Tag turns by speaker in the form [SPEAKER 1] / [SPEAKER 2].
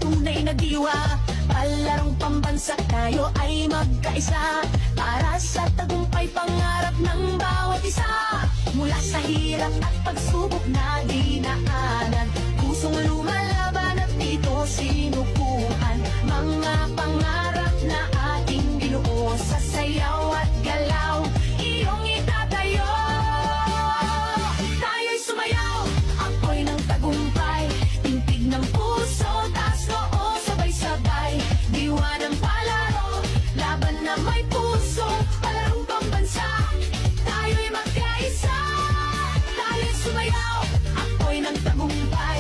[SPEAKER 1] tunay na diwa. Palarong pambansa tayo ay magkaisa, para sa tagumpay pangarap ng bawat isa. Mula sa hirap at pagsubok na dinaanan, pusong lumalaban at dito sinukuhan. Mga pangarap na ating binuo, sa sayaw at galaw iyong itatayo. Tayo'y sumayaw, ako'y ng tagumpay, tintig ng puso, taas noo, sabay-sabay. Diwa ng palaro, laban na may puso, palarong pambansa, tayo'y magkaisa. Tayo'y sumayaw, ako'y ng tagumpay,